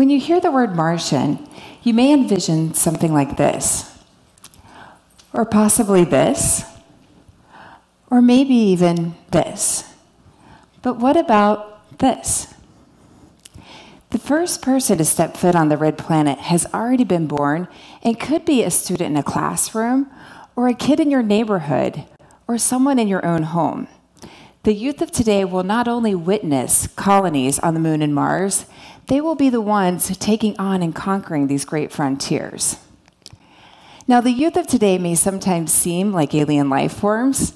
When you hear the word Martian, you may envision something like this, or possibly this, or maybe even this. But what about this? The first person to step foot on the red planet has already been born and could be a student in a classroom, or a kid in your neighborhood, or someone in your own home. The youth of today will not only witness colonies on the moon and Mars, they will be the ones taking on and conquering these great frontiers. Now, the youth of today may sometimes seem like alien life forms,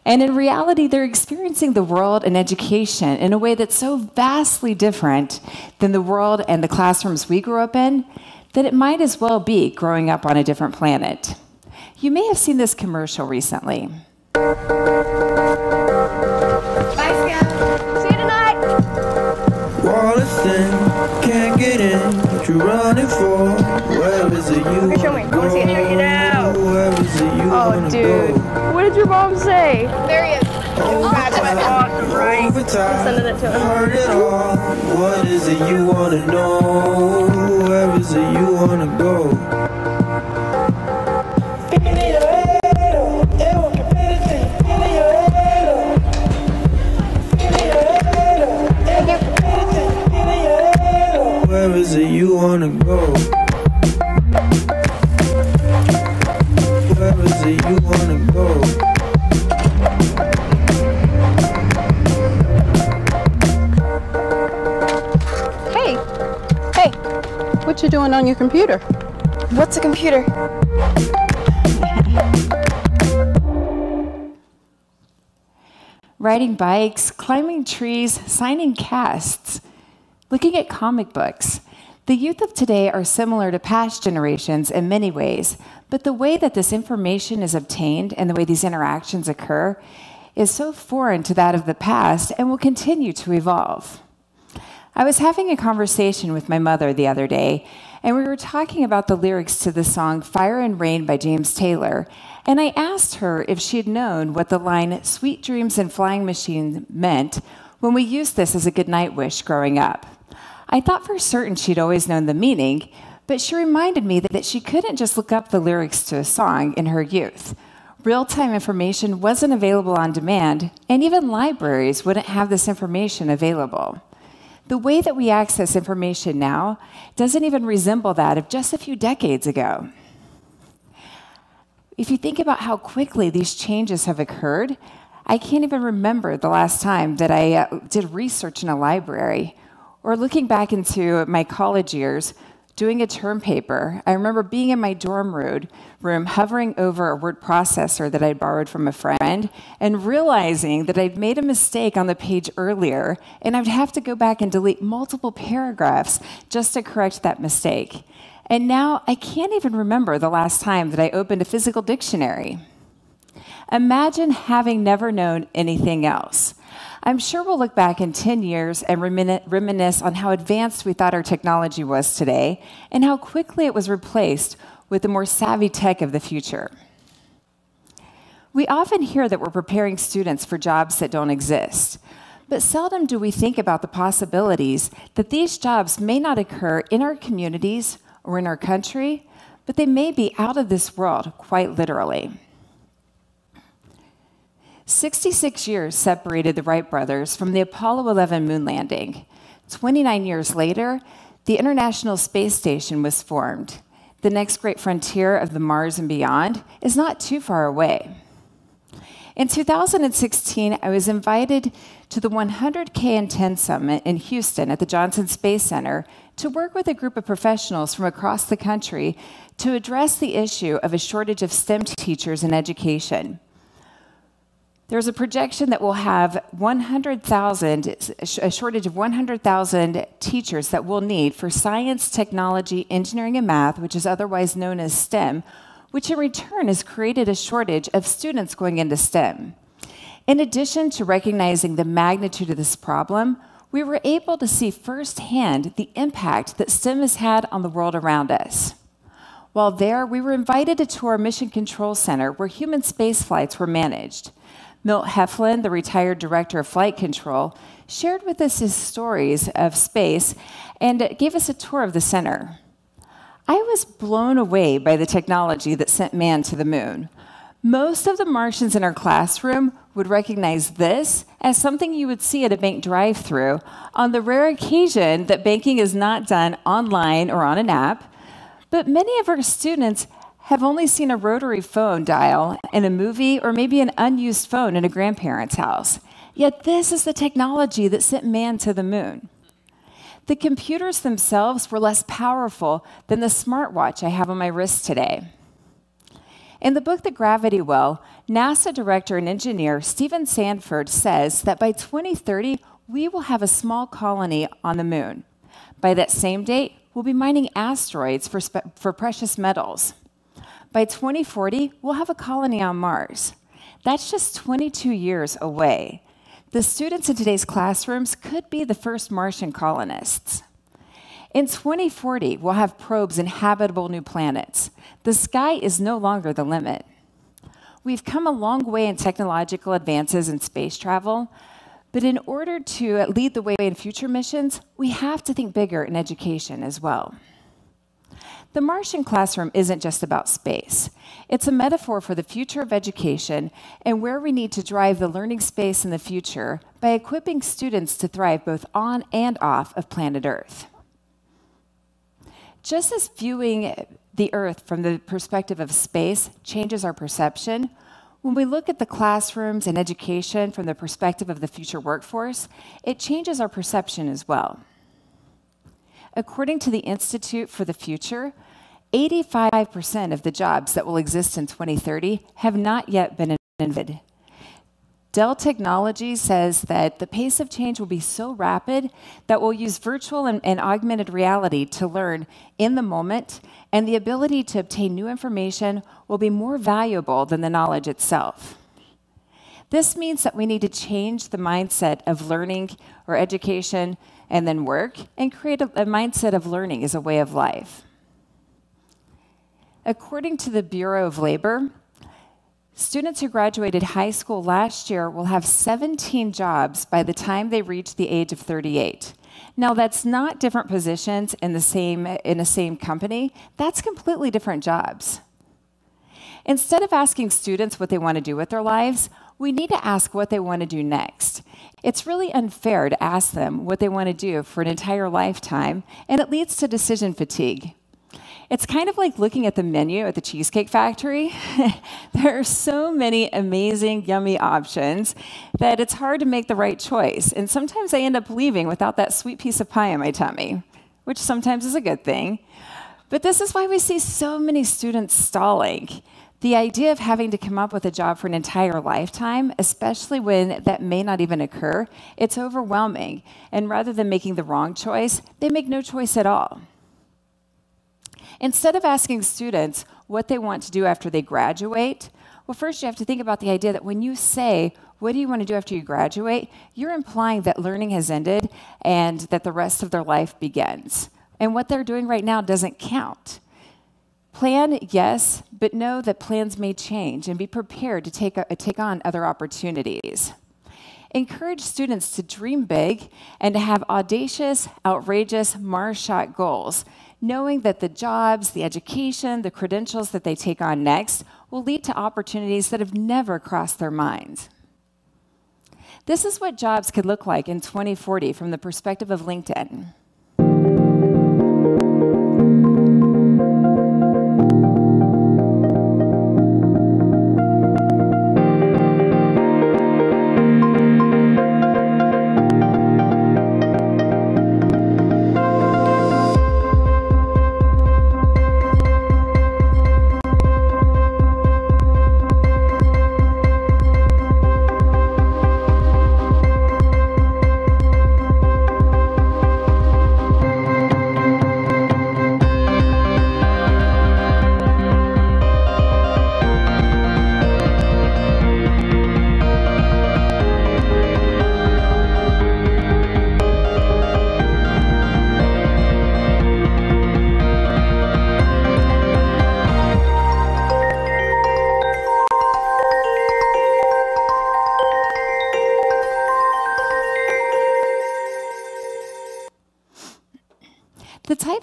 and in reality, they're experiencing the world and education in a way that's so vastly different than the world and the classrooms we grew up in, that it might as well be growing up on a different planet. You may have seen this commercial recently. Bye, Scout. See you tonight. Wall is thin, can't get in. What you running for? Where is it you Show me. I want to see it. Show you now. Where is it you Oh, dude. What did your mom say? There he is. Right. Sending it to him. Heard it all. What is it you wanna know? Where is it you wanna go? Where is it you wanna go? Where is it you wanna go? Hey, what you doing on your computer? What's a computer? Riding bikes, climbing trees, signing casts, looking at comic books. The youth of today are similar to past generations in many ways, but the way that this information is obtained and the way these interactions occur is so foreign to that of the past and will continue to evolve. I was having a conversation with my mother the other day, and we were talking about the lyrics to the song Fire and Rain by James Taylor, and I asked her if she had known what the line "Sweet Dreams and Flying Machines" meant when we used this as a goodnight wish growing up. I thought for certain she'd always known the meaning, but she reminded me that she couldn't just look up the lyrics to a song in her youth. Real-time information wasn't available on demand, and even libraries wouldn't have this information available. The way that we access information now doesn't even resemble that of just a few decades ago. If you think about how quickly these changes have occurred, I can't even remember the last time that I did research in a library, or looking back into my college years, doing a term paper. I remember being in my dorm room, hovering over a word processor that I'd borrowed from a friend, and realizing that I'd made a mistake on the page earlier, and I'd have to go back and delete multiple paragraphs just to correct that mistake. And now I can't even remember the last time that I opened a physical dictionary. Imagine having never known anything else. I'm sure we'll look back in 10 years and reminisce on how advanced we thought our technology was today and how quickly it was replaced with the more savvy tech of the future. We often hear that we're preparing students for jobs that don't exist, but seldom do we think about the possibilities that these jobs may not occur in our communities or in our country, but they may be out of this world, quite literally. 66 years separated the Wright brothers from the Apollo 11 moon landing. 29 years later, the International Space Station was formed. The next great frontier of the Mars and beyond is not too far away. In 2016, I was invited to the 100K in 10 Summit in Houston at the Johnson Space Center to work with a group of professionals from across the country to address the issue of a shortage of STEM teachers in education. There's a projection that we'll have a shortage of 100,000 teachers that we'll need for science, technology, engineering, and math, which is otherwise known as STEM, which in return has created a shortage of students going into STEM. In addition to recognizing the magnitude of this problem, we were able to see firsthand the impact that STEM has had on the world around us. While there, we were invited to tour a Mission Control Center where human space flights were managed. Milt Heflin, the retired director of flight control, shared with us his stories of space and gave us a tour of the center. I was blown away by the technology that sent man to the moon. Most of the Martians in our classroom would recognize this as something you would see at a bank drive-thru on the rare occasion that banking is not done online or on an app. But many of our students have only seen a rotary phone dial in a movie or maybe an unused phone in a grandparent's house. Yet this is the technology that sent man to the moon. The computers themselves were less powerful than the smartwatch I have on my wrist today. In the book, The Gravity Well, NASA director and engineer Stephen Sanford says that by 2030, we will have a small colony on the moon. By that same date, we'll be mining asteroids for precious metals. By 2040, we'll have a colony on Mars. That's just 22 years away. The students in today's classrooms could be the first Martian colonists. In 2040, we'll have probes in habitable new planets. The sky is no longer the limit. We've come a long way in technological advances in space travel, but in order to lead the way in future missions, we have to think bigger in education as well. The Martian classroom isn't just about space. It's a metaphor for the future of education and where we need to drive the learning space in the future by equipping students to thrive both on and off of planet Earth. Just as viewing the Earth from the perspective of space changes our perception, when we look at the classrooms and education from the perspective of the future workforce, it changes our perception as well. According to the Institute for the Future, 85% of the jobs that will exist in 2030 have not yet been invented. Dell Technologies says that the pace of change will be so rapid that we'll use virtual and augmented reality to learn in the moment, and the ability to obtain new information will be more valuable than the knowledge itself. This means that we need to change the mindset of learning or education and then work and create a mindset of learning as a way of life. According to the Bureau of Labor, students who graduated high school last year will have 17 jobs by the time they reach the age of 38. Now, that's not different positions in the same company. That's completely different jobs. Instead of asking students what they want to do with their lives, we need to ask what they want to do next. It's really unfair to ask them what they want to do for an entire lifetime, and it leads to decision fatigue. It's kind of like looking at the menu at the Cheesecake Factory. There are so many amazing, yummy options that it's hard to make the right choice. And sometimes I end up leaving without that sweet piece of pie in my tummy, which sometimes is a good thing. But this is why we see so many students stalling. The idea of having to come up with a job for an entire lifetime, especially when that may not even occur, it's overwhelming. And rather than making the wrong choice, they make no choice at all. Instead of asking students what they want to do after they graduate, well, first you have to think about the idea that when you say, what do you want to do after you graduate, you're implying that learning has ended and that the rest of their life begins. And what they're doing right now doesn't count. Plan, yes, but know that plans may change and be prepared to take on other opportunities. Encourage students to dream big and to have audacious, outrageous, Mars-shot goals, knowing that the jobs, the education, the credentials that they take on next will lead to opportunities that have never crossed their minds. This is what jobs could look like in 2040 from the perspective of LinkedIn.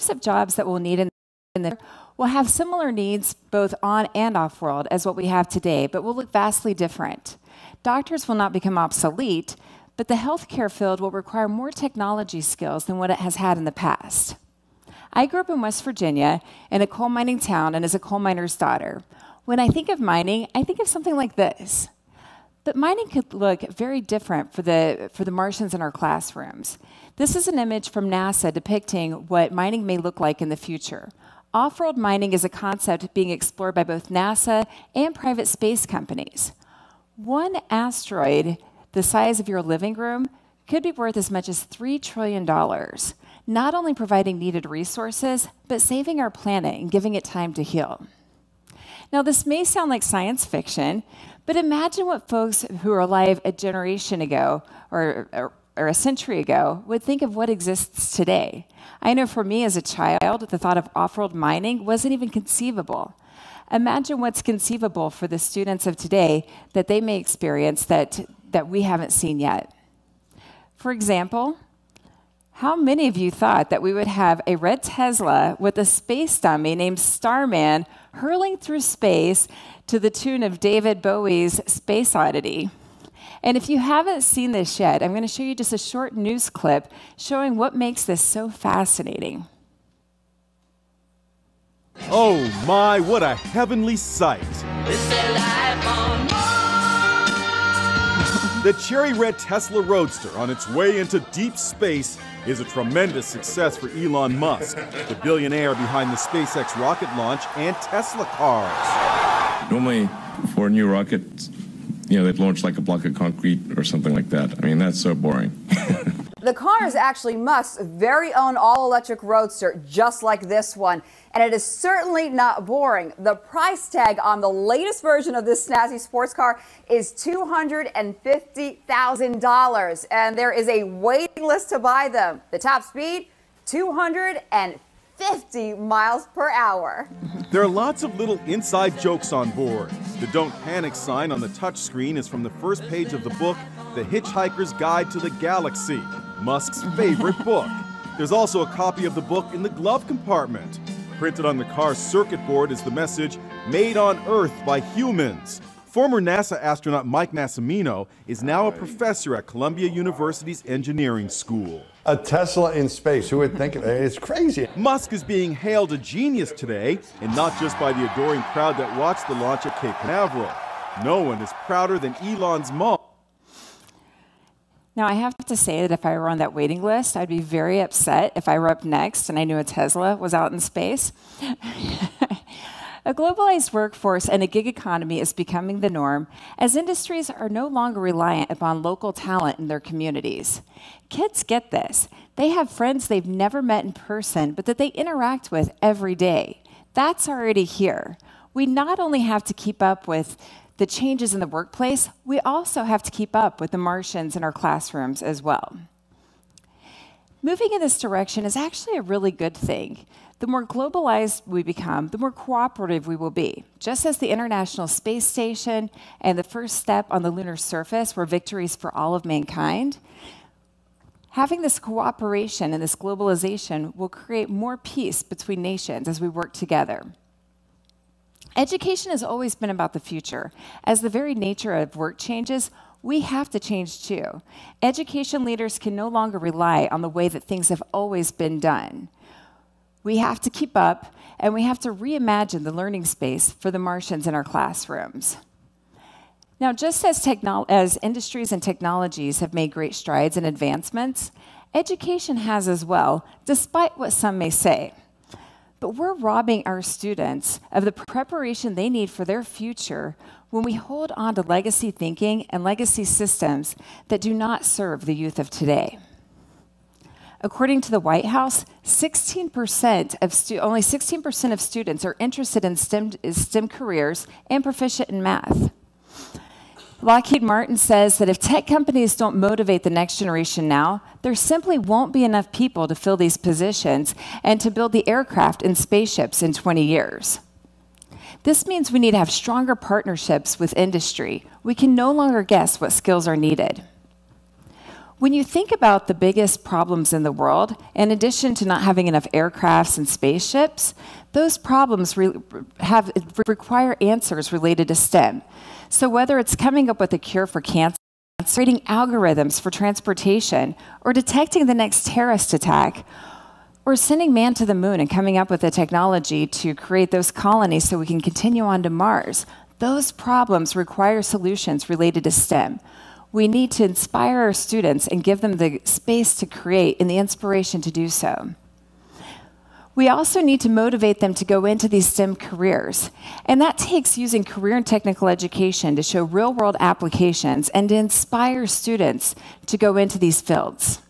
types of jobs that we'll need in the will have similar needs both on and off-world as what we have today, but will look vastly different. Doctors will not become obsolete, but the healthcare field will require more technology skills than what it has had in the past. I grew up in West Virginia in a coal mining town and as a coal miner's daughter. When I think of mining, I think of something like this. But mining could look very different for the Martians in our classrooms. This is an image from NASA depicting what mining may look like in the future. Off-world mining is a concept being explored by both NASA and private space companies. One asteroid the size of your living room could be worth as much as $3 trillion, not only providing needed resources, but saving our planet and giving it time to heal. Now, this may sound like science fiction, but imagine what folks who are alive a generation ago or a century ago would think of what exists today. I know for me as a child, the thought of off-world mining wasn't even conceivable. Imagine what's conceivable for the students of today that they may experience that we haven't seen yet. For example, how many of you thought that we would have a red Tesla with a space dummy named Starman hurling through space to the tune of David Bowie's Space Oddity? And if you haven't seen this yet, I'm going to show you just a short news clip showing what makes this so fascinating. Oh my, what a heavenly sight! The cherry red Tesla Roadster on its way into deep space is a tremendous success for Elon Musk, the billionaire behind the SpaceX rocket launch and Tesla cars. Normally, for a new rocket, they'd launch like a block of concrete or something like that. I mean, that's so boring. The car is actually Musk's very own all-electric roadster, just like this one. And it is certainly not boring. The price tag on the latest version of this snazzy sports car is $250,000. And there is a waiting list to buy them. The top speed, 250 miles per hour. There are lots of little inside jokes on board. The Don't Panic sign on the touchscreen is from the first page of the book, The Hitchhiker's Guide to the Galaxy, Musk's favorite book. There's also a copy of the book in the glove compartment. Printed on the car's circuit board is the message, Made on Earth by Humans. Former NASA astronaut Mike Massimino is now a professor at Columbia University's engineering school. A Tesla in space, who would think it? It's crazy. Musk is being hailed a genius today, and not just by the adoring crowd that watched the launch at Cape Canaveral. No one is prouder than Elon's mom. Now, I have to say that if I were on that waiting list, I'd be very upset if I were up next and I knew a Tesla was out in space. A globalized workforce and a gig economy is becoming the norm as industries are no longer reliant upon local talent in their communities. Kids get this. They have friends they've never met in person, but that they interact with every day. That's already here. We not only have to keep up with the changes in the workplace, we also have to keep up with the Martians in our classrooms as well. Moving in this direction is actually a really good thing. The more globalized we become, the more cooperative we will be. Just as the International Space Station and the first step on the lunar surface were victories for all of mankind, having this cooperation and this globalization will create more peace between nations as we work together. Education has always been about the future. As the very nature of work changes, we have to change too. Education leaders can no longer rely on the way that things have always been done. We have to keep up, and we have to reimagine the learning space for the Martians in our classrooms. Now, just as industries and technologies have made great strides and advancements, education has as well, despite what some may say. But we're robbing our students of the preparation they need for their future when we hold on to legacy thinking and legacy systems that do not serve the youth of today. According to the White House, only 16% of students are interested in STEM careers and proficient in math. Lockheed Martin says that if tech companies don't motivate the next generation now, there simply won't be enough people to fill these positions and to build the aircraft and spaceships in 20 years. This means we need to have stronger partnerships with industry. We can no longer guess what skills are needed. When you think about the biggest problems in the world, in addition to not having enough aircrafts and spaceships, those problems require answers related to STEM. So whether it's coming up with a cure for cancer, creating algorithms for transportation, or detecting the next terrorist attack, or sending man to the moon and coming up with the technology to create those colonies so we can continue on to Mars, those problems require solutions related to STEM. We need to inspire our students and give them the space to create and the inspiration to do so. We also need to motivate them to go into these STEM careers. And that takes using career and technical education to show real-world applications and to inspire students to go into these fields.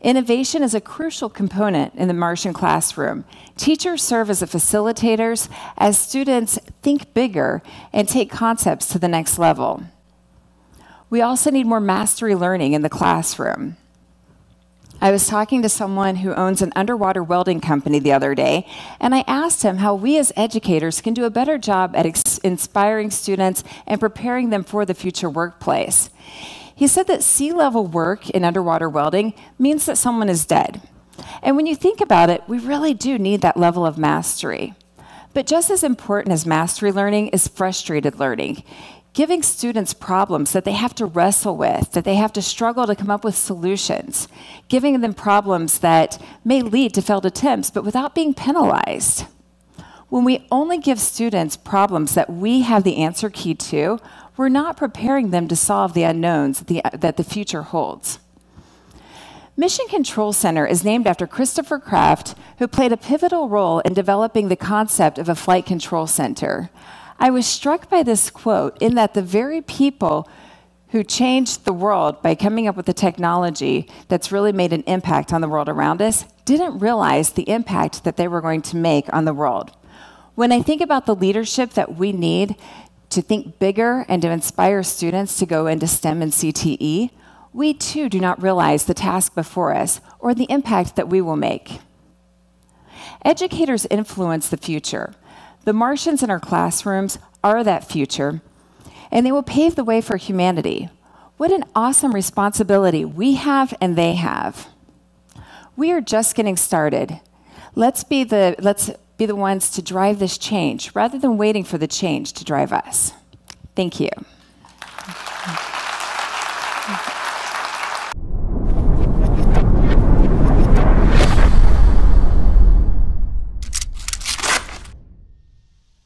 Innovation is a crucial component in the Martian classroom. Teachers serve as the facilitators as students think bigger and take concepts to the next level. We also need more mastery learning in the classroom. I was talking to someone who owns an underwater welding company the other day, and I asked him how we as educators can do a better job at inspiring students and preparing them for the future workplace. He said that sea-level work in underwater welding means that someone is dead. And when you think about it, we really do need that level of mastery. But just as important as mastery learning is frustrated learning. Giving students problems that they have to wrestle with, that they have to struggle to come up with solutions. Giving them problems that may lead to failed attempts, but without being penalized. When we only give students problems that we have the answer key to, we're not preparing them to solve the unknowns that the future holds. Mission Control Center is named after Christopher Kraft, who played a pivotal role in developing the concept of a flight control center. I was struck by this quote in that the very people who changed the world by coming up with the technology that's really made an impact on the world around us didn't realize the impact that they were going to make on the world. When I think about the leadership that we need to think bigger and to inspire students to go into STEM and CTE, we too do not realize the task before us or the impact that we will make. Educators influence the future. The Martians in our classrooms are that future, and they will pave the way for humanity. What an awesome responsibility we have and they have. We are just getting started. Let's be the ones to drive this change rather than waiting for the change to drive us. Thank you.